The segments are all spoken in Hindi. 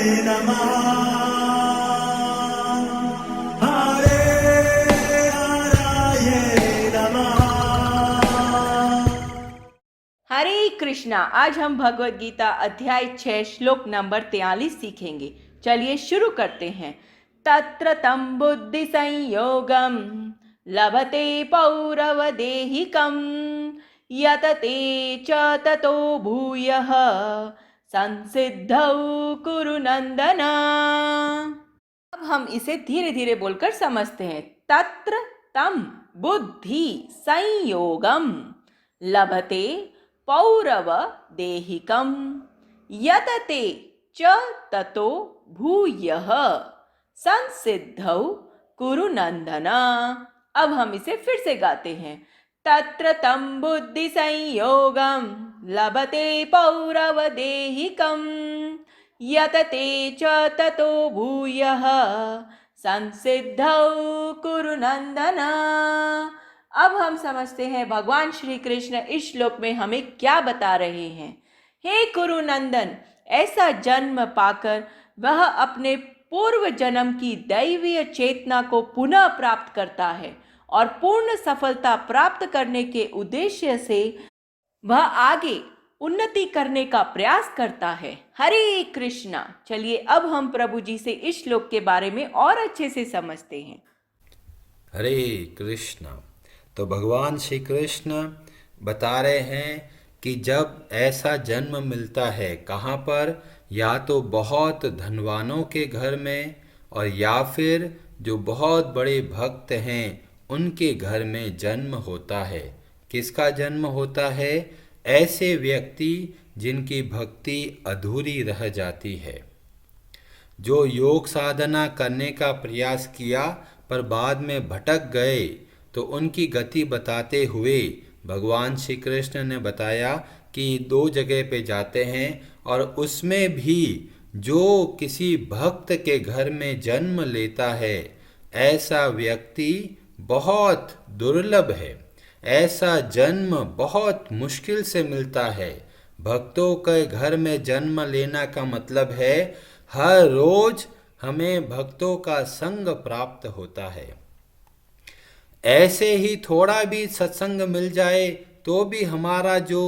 नमः हरे हराये नमः। हरे कृष्णा। आज हम भगवत गीता अध्याय 6 श्लोक नंबर 43 सीखेंगे। चलिए शुरू करते हैं। तत्र तं बुद्धि संयोगम लभते पौरवदेहिकं यतते च ततो भूयः संसिद्धौ कुरु नंदन। अब हम इसे धीरे धीरे बोलकर समझते हैं। तत्र तं बुद्धि संयोगम लभते पौरव देहिकं यतते च ततो भूयः संसिद्धौ कुरु नंदन। अब हम इसे फिर से गाते हैं। तत्र तं बुद्धि संयोगम लभते पौरव देहिकं यतते च ततो भूयः संसिद्धौ कुरु नंदन। अब हम समझते हैं भगवान श्री कृष्ण इस श्लोक में हमें क्या बता रहे हैं। हे कुरु नंदन, ऐसा जन्म पाकर वह अपने पूर्व जन्म की दैवीय चेतना को पुनः प्राप्त करता है और पूर्ण सफलता प्राप्त करने के उद्देश्य से वह आगे उन्नति करने का प्रयास करता है। हरे कृष्णा। चलिए अब हम प्रभु जी से इस श्लोक के बारे में और अच्छे से समझते हैं। हरे कृष्ण। तो भगवान श्री कृष्ण बता रहे हैं कि जब ऐसा जन्म मिलता है, कहाँ पर, या तो बहुत धनवानों के घर में और या फिर जो बहुत बड़े भक्त हैं उनके घर में जन्म होता है। किसका जन्म होता है? ऐसे व्यक्ति जिनकी भक्ति अधूरी रह जाती है, जो योग साधना करने का प्रयास किया पर बाद में भटक गए। तो उनकी गति बताते हुए भगवान श्री कृष्ण ने बताया कि 2 जगह पे जाते हैं और उसमें भी जो किसी भक्त के घर में जन्म लेता है, ऐसा व्यक्ति बहुत दुर्लभ है। ऐसा जन्म बहुत मुश्किल से मिलता है। भक्तों के घर में जन्म लेना का मतलब है हर रोज हमें भक्तों का संग प्राप्त होता है। ऐसे ही थोड़ा भी सत्संग मिल जाए तो भी हमारा जो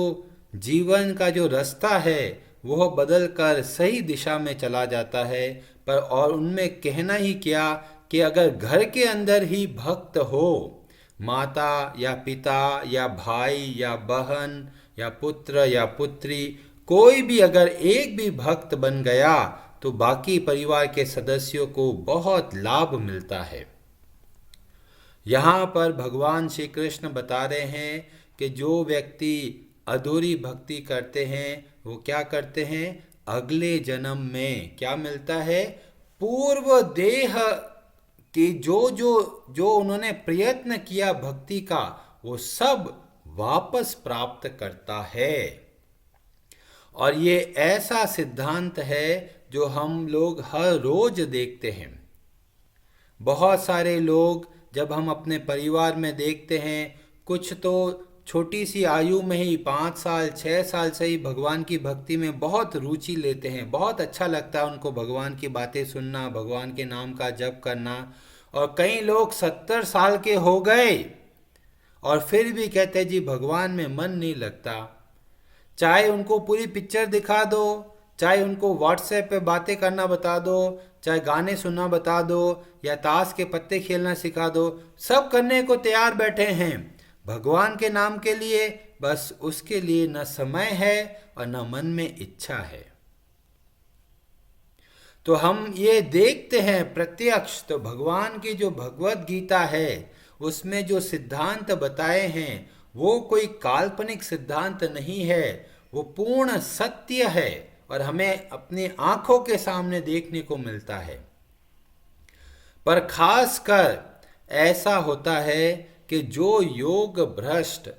जीवन का जो रास्ता है वह बदल कर सही दिशा में चला जाता है। पर और उनमें कहना ही क्या कि अगर घर के अंदर ही भक्त हो, माता या पिता या भाई या बहन या पुत्र या पुत्री, कोई भी अगर एक भी भक्त बन गया तो बाकी परिवार के सदस्यों को बहुत लाभ मिलता है। यहाँ पर भगवान श्री कृष्ण बता रहे हैं कि जो व्यक्ति अधूरी भक्ति करते हैं वो क्या करते हैं? अगले जन्म में क्या मिलता है? पूर्व देह कि जो उन्होंने प्रयत्न किया भक्ति का, वो सब वापस प्राप्त करता है। और ये ऐसा सिद्धांत है जो हम लोग हर रोज देखते हैं। बहुत सारे लोग जब हम अपने परिवार में देखते हैं, कुछ तो छोटी सी आयु में ही 5 साल 6 साल से ही भगवान की भक्ति में बहुत रुचि लेते हैं। बहुत अच्छा लगता है उनको भगवान की बातें सुनना, भगवान के नाम का जप करना। और कई लोग 70 साल के हो गए और फिर भी कहते जी भगवान में मन नहीं लगता। चाहे उनको पूरी पिक्चर दिखा दो, चाहे उनको व्हाट्सएप पे बातें करना बता दो, चाहे गाने सुनना बता दो या ताश के पत्ते खेलना सिखा दो, सब करने को तैयार बैठे हैं भगवान के नाम के लिए। बस उसके लिए न समय है और न मन में इच्छा है। तो हम ये देखते हैं प्रत्यक्ष। तो भगवान की जो भगवत गीता है उसमें जो सिद्धांत बताए हैं वो कोई काल्पनिक सिद्धांत नहीं है, वो पूर्ण सत्य है और हमें अपनी आंखों के सामने देखने को मिलता है। पर खासकर ऐसा होता है कि जो योग भ्रष्ट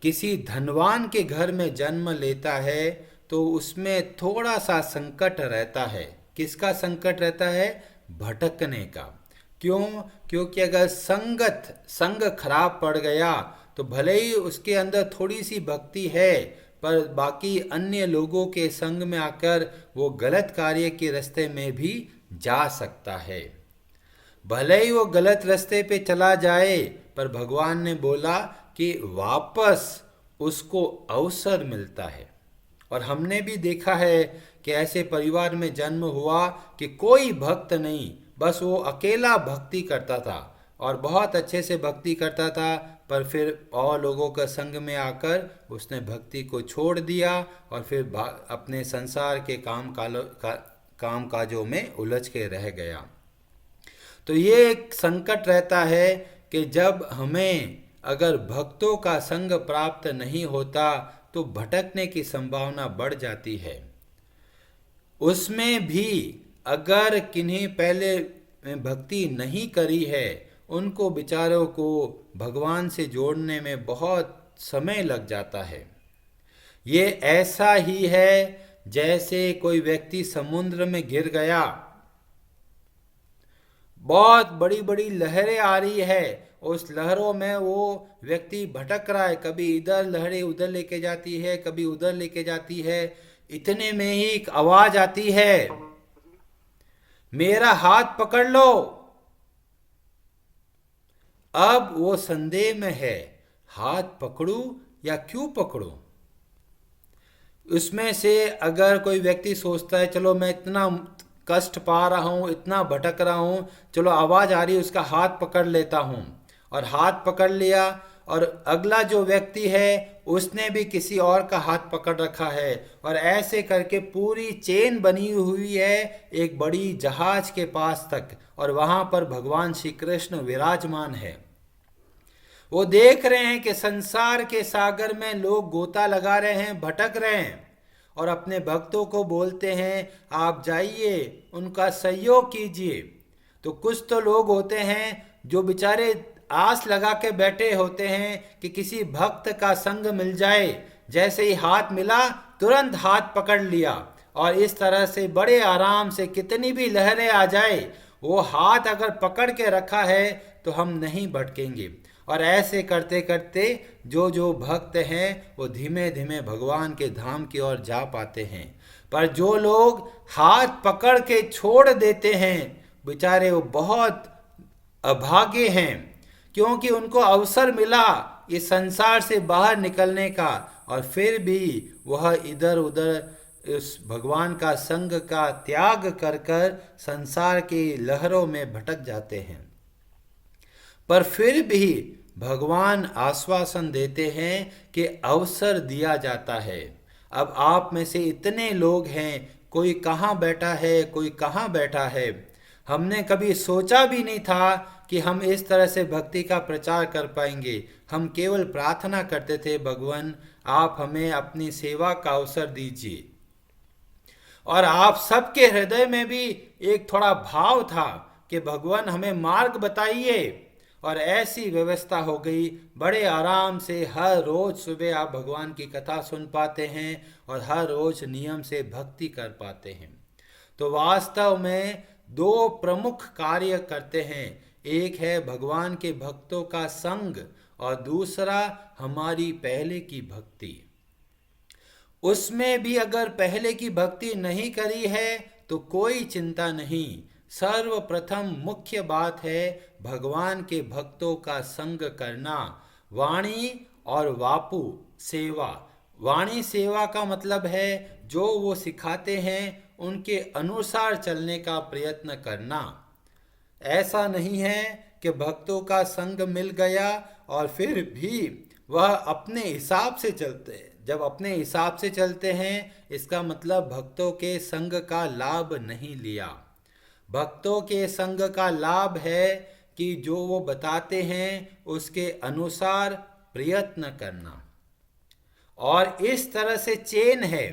किसी धनवान के घर में जन्म लेता है तो उसमें थोड़ा सा संकट रहता है। किसका संकट रहता है? भटकने का। क्यों? क्योंकि अगर संग खराब पड़ गया तो भले ही उसके अंदर थोड़ी सी भक्ति है पर बाकी अन्य लोगों के संग में आकर वो गलत कार्य के रास्ते में भी जा सकता है। भले ही वो गलत रास्ते पे चला जाए, पर भगवान ने बोला कि वापस उसको अवसर मिलता है। और हमने भी देखा है कि ऐसे परिवार में जन्म हुआ कि कोई भक्त नहीं, बस वो अकेला भक्ति करता था और बहुत अच्छे से भक्ति करता था, पर फिर और लोगों का संग में आकर उसने भक्ति को छोड़ दिया और फिर अपने संसार के काम काजों में उलझ के रह गया। तो ये एक संकट रहता है कि जब हमें अगर भक्तों का संग प्राप्त नहीं होता तो भटकने की संभावना बढ़ जाती है। उसमें भी अगर किन्हीं पहले भक्ति नहीं करी है, उनको बेचारों को भगवान से जोड़ने में बहुत समय लग जाता है। ये ऐसा ही है जैसे कोई व्यक्ति समुद्र में गिर गया, बहुत बड़ी बड़ी लहरें आ रही है, उस लहरों में वो व्यक्ति भटक रहा है, कभी इधर लहरें उधर लेके जाती है, कभी उधर लेके जाती है। इतने में ही एक आवाज आती है, मेरा हाथ पकड़ लो। अब वो संदेह में है, हाथ पकड़ूं या क्यों पकड़ूं। उसमें से अगर कोई व्यक्ति सोचता है चलो मैं इतना कष्ट पा रहा हूं, इतना भटक रहा हूं, चलो आवाज आ रही है उसका हाथ पकड़ लेता हूं, और हाथ पकड़ लिया, और अगला जो व्यक्ति है उसने भी किसी और का हाथ पकड़ रखा है, और ऐसे करके पूरी चेन बनी हुई है एक बड़ी जहाज के पास तक, और वहां पर भगवान श्री कृष्ण विराजमान है। वो देख रहे हैं कि संसार के सागर में लोग गोता लगा रहे हैं, भटक रहे हैं, और अपने भक्तों को बोलते हैं आप जाइए, उनका सहयोग कीजिए। तो कुछ तो लोग होते हैं जो बेचारे आस लगा के बैठे होते हैं कि किसी भक्त का संग मिल जाए, जैसे ही हाथ मिला तुरंत हाथ पकड़ लिया, और इस तरह से बड़े आराम से कितनी भी लहरें आ जाए, वो हाथ अगर पकड़ के रखा है तो हम नहीं भटकेंगे। और ऐसे करते करते जो भक्त हैं वो धीमे धीमे भगवान के धाम की ओर जा पाते हैं। पर जो लोग हाथ पकड़ के छोड़ देते हैं, बेचारे वो बहुत अभागे हैं, क्योंकि उनको अवसर मिला इस संसार से बाहर निकलने का, और फिर भी वह इधर उधर उस भगवान का संग का त्याग कर कर संसार की लहरों में भटक जाते हैं। पर फिर भी भगवान आश्वासन देते हैं कि अवसर दिया जाता है। अब आप में से इतने लोग हैं, कोई कहाँ बैठा है, कोई कहाँ बैठा है। हमने कभी सोचा भी नहीं था कि हम इस तरह से भक्ति का प्रचार कर पाएंगे। हम केवल प्रार्थना करते थे, भगवान आप हमें अपनी सेवा का अवसर दीजिए। और आप सबके हृदय में भी एक थोड़ा भाव था कि भगवान हमें मार्ग बताइए, और ऐसी व्यवस्था हो गई। बड़े आराम से हर रोज सुबह आप भगवान की कथा सुन पाते हैं और हर रोज नियम से भक्ति कर पाते हैं। तो वास्तव में दो प्रमुख कार्य करते हैं, एक है भगवान के भक्तों का संग और दूसरा हमारी पहले की भक्ति। उसमें भी अगर पहले की भक्ति नहीं करी है तो कोई चिंता नहीं। सर्वप्रथम मुख्य बात है भगवान के भक्तों का संग करना, वाणी और वापु सेवा। वाणी सेवा का मतलब है जो वो सिखाते हैं उनके अनुसार चलने का प्रयत्न करना। ऐसा नहीं है कि भक्तों का संग मिल गया और फिर भी वह अपने हिसाब से चलते हैं। जब अपने हिसाब से चलते हैं इसका मतलब भक्तों के संग का लाभ नहीं लिया। भक्तों के संग का लाभ है कि जो वो बताते हैं उसके अनुसार प्रयत्न करना। और इस तरह से चेन है,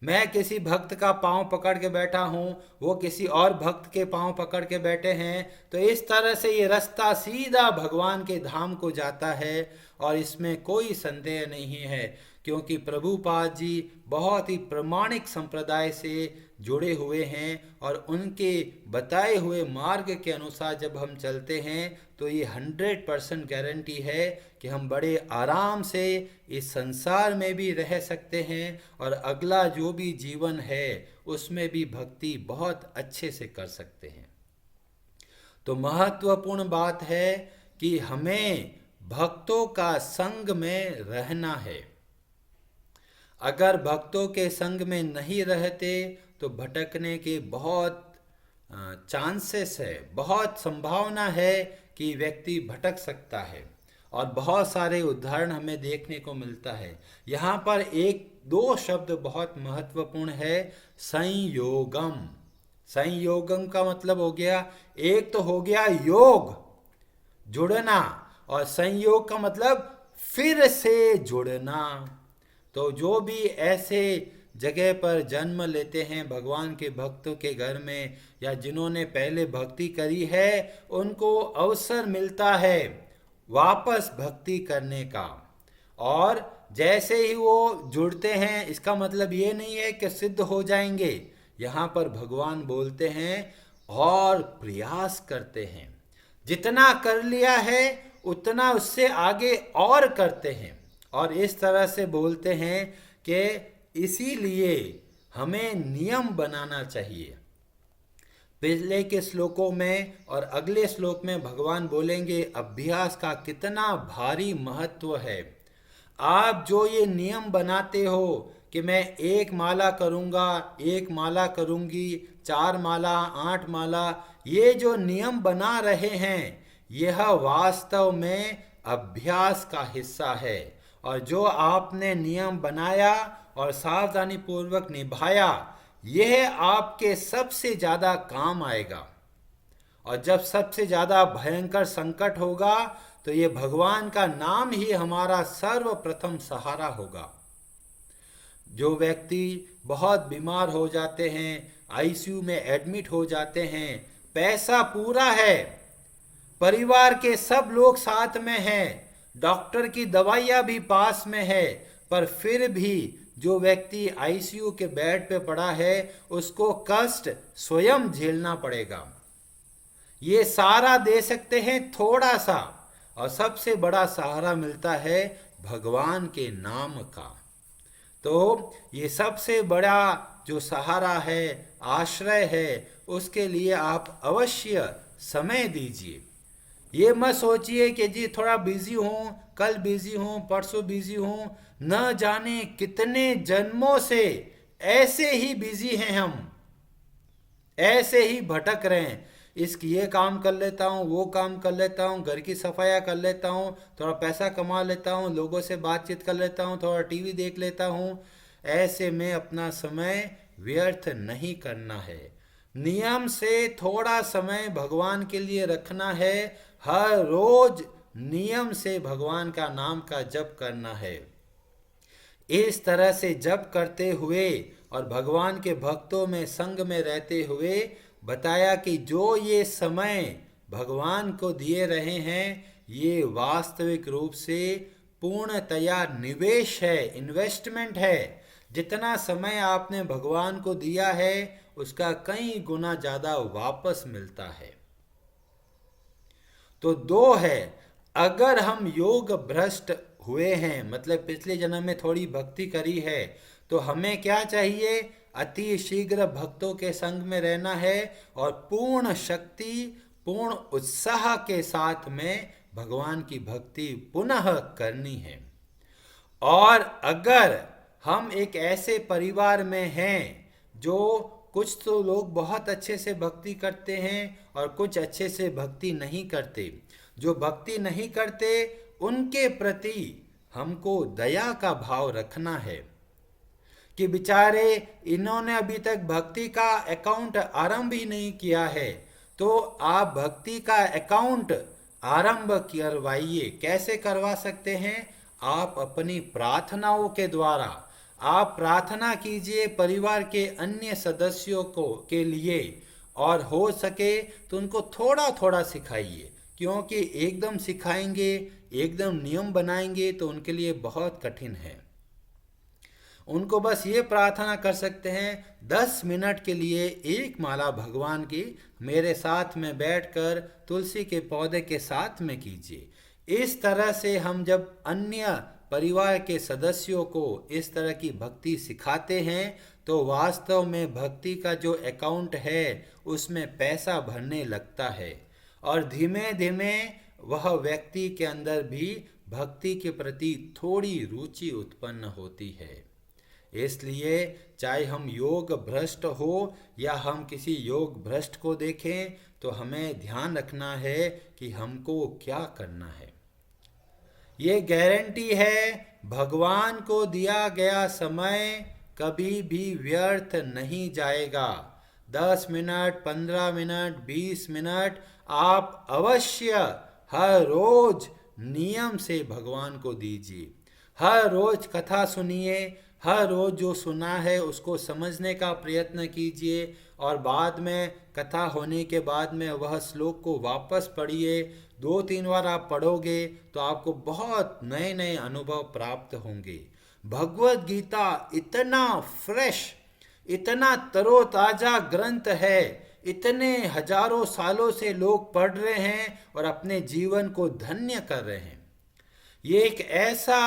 मैं किसी भक्त का पांव पकड़ के बैठा हूँ, वो किसी और भक्त के पांव पकड़ के बैठे हैं, तो इस तरह से ये रास्ता सीधा भगवान के धाम को जाता है। और इसमें कोई संदेह नहीं है क्योंकि प्रभुपाद जी बहुत ही प्रामाणिक संप्रदाय से जुड़े हुए हैं और उनके बताए हुए मार्ग के अनुसार जब हम चलते हैं तो ये 100% गारंटी है कि हम बड़े आराम से इस संसार में भी रह सकते हैं और अगला जो भी जीवन है उसमें भी भक्ति बहुत अच्छे से कर सकते हैं। तो महत्वपूर्ण बात है कि हमें भक्तों का संग में रहना है। अगर भक्तों के संग में नहीं रहते तो भटकने के बहुत चांसेस है, बहुत संभावना है कि व्यक्ति भटक सकता है और बहुत सारे उदाहरण हमें देखने को मिलता है। यहाँ पर एक दो शब्द बहुत महत्वपूर्ण है, संयोगम। संयोगम का मतलब हो गया, एक तो हो गया योग, जुड़ना, और संयोग का मतलब फिर से जुड़ना। तो जो भी ऐसे जगह पर जन्म लेते हैं भगवान के भक्तों के घर में, या जिन्होंने पहले भक्ति करी है, उनको अवसर मिलता है वापस भक्ति करने का। और जैसे ही वो जुड़ते हैं, इसका मतलब ये नहीं है कि सिद्ध हो जाएंगे। यहाँ पर भगवान बोलते हैं और प्रयास करते हैं, जितना कर लिया है उतना उससे आगे और करते हैं। और इस तरह से बोलते हैं कि इसीलिए हमें नियम बनाना चाहिए। पिछले के श्लोकों में और अगले श्लोक में भगवान बोलेंगे अभ्यास का कितना भारी महत्व है। आप जो ये नियम बनाते हो कि मैं 1 माला करूँगा, 1 माला करूँगी, 4 माला, 8 माला, ये जो नियम बना रहे हैं यह वास्तव में अभ्यास का हिस्सा है। और जो आपने नियम बनाया और सावधानी पूर्वक निभाया, यह आपके सबसे ज़्यादा काम आएगा। और जब सबसे ज़्यादा भयंकर संकट होगा तो ये भगवान का नाम ही हमारा सर्वप्रथम सहारा होगा। जो व्यक्ति बहुत बीमार हो जाते हैं, आईसीयू में एडमिट हो जाते हैं, पैसा पूरा है, परिवार के सब लोग साथ में हैं, डॉक्टर की दवाइयाँ भी पास में है, पर फिर भी जो व्यक्ति आईसीयू के बेड पे पड़ा है उसको कष्ट स्वयं झेलना पड़ेगा। ये सारा दे सकते हैं थोड़ा सा, और सबसे बड़ा सहारा मिलता है भगवान के नाम का। तो ये सबसे बड़ा जो सहारा है, आश्रय है, उसके लिए आप अवश्य समय दीजिए। ये मत सोचिए कि जी थोड़ा बिजी हूँ, कल बिजी हूँ, परसों बिजी हूँ, न जाने कितने जन्मों से ऐसे ही बिजी हैं हम, ऐसे ही भटक रहे हैं। ये काम कर लेता हूँ, वो काम कर लेता हूँ, घर की सफाइयाँ कर लेता हूँ, थोड़ा पैसा कमा लेता हूँ, लोगों से बातचीत कर लेता हूँ, थोड़ा टीवी देख लेता हूँ। ऐसे में अपना समय व्यर्थ नहीं करना है। नियम से थोड़ा समय भगवान के लिए रखना है। हर रोज नियम से भगवान का नाम का जप करना है। इस तरह से जप करते हुए और भगवान के भक्तों में संग में रहते हुए बताया कि जो ये समय भगवान को दिए रहे हैं, ये वास्तविक रूप से पूर्णतया निवेश है, इन्वेस्टमेंट है। जितना समय आपने भगवान को दिया है उसका कई गुना ज़्यादा वापस मिलता है। तो 2 है, अगर हम योग भ्रष्ट हुए हैं, मतलब पिछले जन्म में थोड़ी भक्ति करी है, तो हमें क्या चाहिए? अति शीघ्र भक्तों के संग में रहना है और पूर्ण शक्ति, पूर्ण उत्साह के साथ में भगवान की भक्ति पुनः करनी है। और अगर हम एक ऐसे परिवार में हैं जो कुछ तो लोग बहुत अच्छे से भक्ति करते हैं और कुछ अच्छे से भक्ति नहीं करते, जो भक्ति नहीं करते उनके प्रति हमको दया का भाव रखना है कि बेचारे इन्होंने अभी तक भक्ति का अकाउंट आरंभ ही नहीं किया है, तो आप भक्ति का अकाउंट आरंभ करवाइए। कैसे करवा सकते हैं? आप अपनी प्रार्थनाओं के द्वारा आप प्रार्थना कीजिए परिवार के अन्य सदस्यों को के लिए, और हो सके तो उनको थोड़ा थोड़ा सिखाइए, क्योंकि एकदम सिखाएंगे, एकदम नियम बनाएंगे तो उनके लिए बहुत कठिन है। उनको बस ये प्रार्थना कर सकते हैं 10 मिनट के लिए एक माला भगवान की मेरे साथ में बैठकर तुलसी के पौधे के साथ में कीजिए। इस तरह से हम जब अन्य परिवार के सदस्यों को इस तरह की भक्ति सिखाते हैं तो वास्तव में भक्ति का जो अकाउंट है उसमें पैसा भरने लगता है और धीमे धीमे वह व्यक्ति के अंदर भी भक्ति के प्रति थोड़ी रुचि उत्पन्न होती है। इसलिए चाहे हम योग भ्रष्ट हो या हम किसी योग भ्रष्ट को देखें तो हमें ध्यान रखना है कि हमको क्या करना है। ये गारंटी है भगवान को दिया गया समय कभी भी व्यर्थ नहीं जाएगा। 10 मिनट, 15 मिनट, 20 मिनट आप अवश्य हर रोज नियम से भगवान को दीजिए। हर रोज कथा सुनिए, हर रोज जो सुना है उसको समझने का प्रयत्न कीजिए और बाद में कथा होने के बाद में वह श्लोक को वापस पढ़िए। 2-3 बार आप पढ़ोगे तो आपको बहुत नए नए अनुभव प्राप्त होंगे। भगवत गीता इतना फ्रेश, इतना तरोताजा ग्रंथ है, इतने हजारों सालों से लोग पढ़ रहे हैं और अपने जीवन को धन्य कर रहे हैं। ये एक ऐसा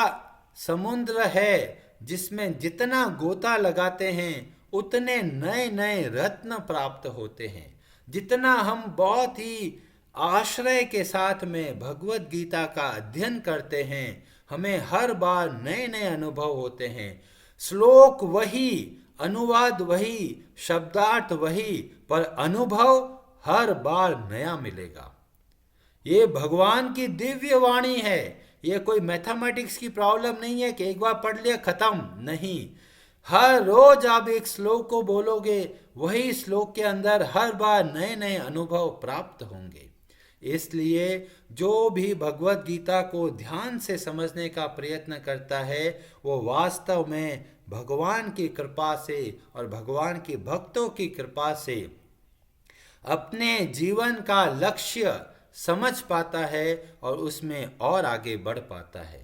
समुद्र है जिसमें जितना गोता लगाते हैं उतने नए नए रत्न प्राप्त होते हैं। जितना हम बहुत ही आश्रय के साथ में भगवत गीता का अध्ययन करते हैं हमें हर बार नए नए अनुभव होते हैं। श्लोक वही, अनुवाद वही, शब्दार्थ वही, पर अनुभव हर बार नया मिलेगा। ये भगवान की दिव्य वाणी है। ये कोई मैथमेटिक्स की प्रॉब्लम नहीं है कि एक बार पढ़ लिया खत्म, नहीं। हर रोज आप एक श्लोक को बोलोगे, वही श्लोक के अंदर हर बार नए नए अनुभव प्राप्त होंगे। इसलिए जो भी भगवत गीता को ध्यान से समझने का प्रयत्न करता है वो वास्तव में भगवान की कृपा से और भगवान के भक्तों की कृपा से अपने जीवन का लक्ष्य समझ पाता है और उसमें और आगे बढ़ पाता है।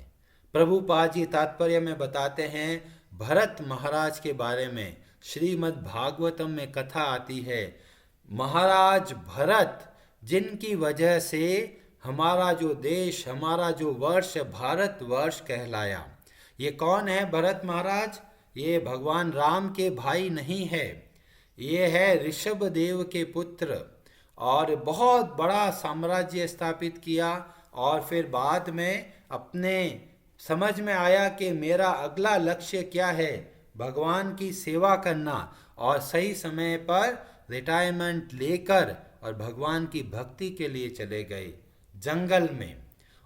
प्रभुपाद जी तात्पर्य में बताते हैं भरत महाराज के बारे में। श्रीमद् भागवतम में कथा आती है, महाराज भरत जिनकी वजह से हमारा जो देश, हमारा जो वर्ष भारतवर्ष कहलाया। ये कौन है भरत महाराज? ये भगवान राम के भाई नहीं है, ये है ऋषभ देव के पुत्र और बहुत बड़ा साम्राज्य स्थापित किया और फिर बाद में अपने समझ में आया कि मेरा अगला लक्ष्य क्या है, भगवान की सेवा करना, और सही समय पर रिटायरमेंट लेकर और भगवान की भक्ति के लिए चले गए जंगल में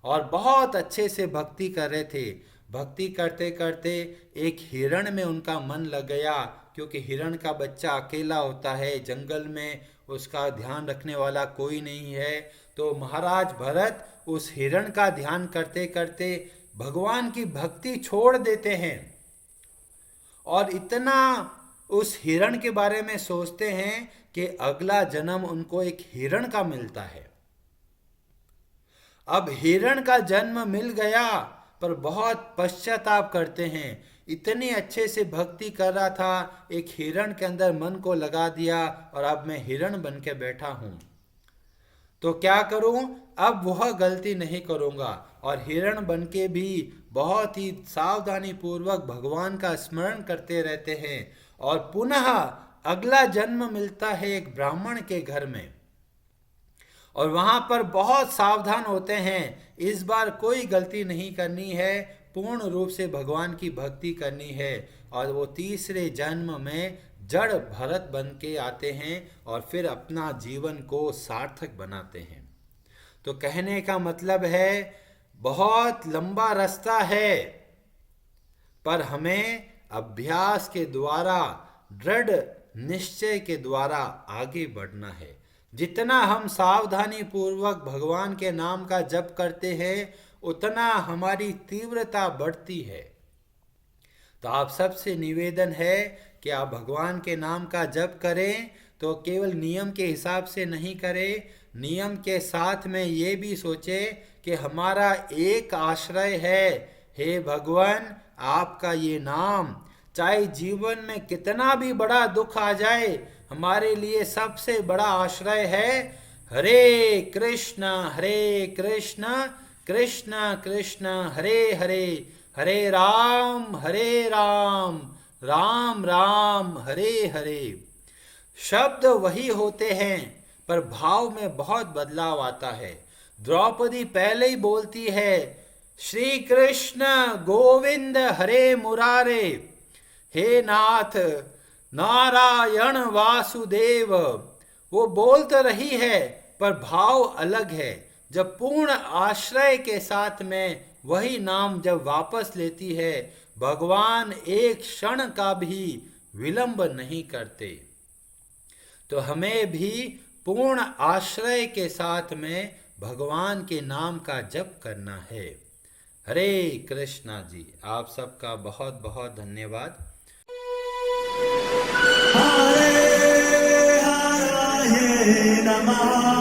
और बहुत अच्छे से भक्ति कर रहे थे। भक्ति करते करते एक हिरण में उनका मन लग गया, क्योंकि हिरण का बच्चा अकेला होता है जंगल में, उसका ध्यान रखने वाला कोई नहीं है। तो महाराज भरत उस हिरण का ध्यान करते करते भगवान की भक्ति छोड़ देते हैं और इतना उस हिरण के बारे में सोचते हैं कि अगला जन्म उनको एक हिरण का मिलता है। अब हिरण का जन्म मिल गया पर बहुत पश्चाताप करते हैं, इतने अच्छे से भक्ति कर रहा था, एक हिरण के अंदर मन को लगा दिया और अब मैं हिरण बन के बैठा हूं, तो क्या करूं? अब वह गलती नहीं करूंगा। और हिरण बन के भी बहुत ही सावधानी पूर्वक भगवान का स्मरण करते रहते हैं और पुनः अगला जन्म मिलता है एक ब्राह्मण के घर में और वहां पर बहुत सावधान होते हैं, इस बार कोई गलती नहीं करनी है, पूर्ण रूप से भगवान की भक्ति करनी है। और वो तीसरे जन्म में जड़ भरत बन के आते हैं और फिर अपना जीवन को सार्थक बनाते हैं। तो कहने का मतलब है बहुत लंबा रास्ता है, पर हमें अभ्यास के द्वारा, दृढ़ निश्चय के द्वारा आगे बढ़ना है। जितना हम सावधानी पूर्वक भगवान के नाम का जप करते हैं उतना हमारी तीव्रता बढ़ती है। तो आप सबसे निवेदन है कि आप भगवान के नाम का जप करें, तो केवल नियम के हिसाब से नहीं करें, नियम के साथ में ये भी सोचे कि हमारा एक आश्रय है, हे भगवान आपका ये नाम, चाहे जीवन में कितना भी बड़ा दुख आ जाए, हमारे लिए सबसे बड़ा आश्रय है हरे कृष्ण कृष्ण कृष्ण हरे हरे, हरे राम राम राम हरे हरे। शब्द वही होते हैं पर भाव में बहुत बदलाव आता है। द्रौपदी पहले ही बोलती है श्री कृष्ण गोविंद हरे मुरारे, हे नाथ नारायण वासुदेव। वो बोल तो रही है पर भाव अलग है। जब पूर्ण आश्रय के साथ में वही नाम जब वापस लेती है, भगवान एक क्षण का भी विलंब नहीं करते। तो हमें भी पूर्ण आश्रय के साथ में भगवान के नाम का जप करना है। हरे कृष्णा जी, आप सबका बहुत बहुत धन्यवाद। Hare Hare Namaha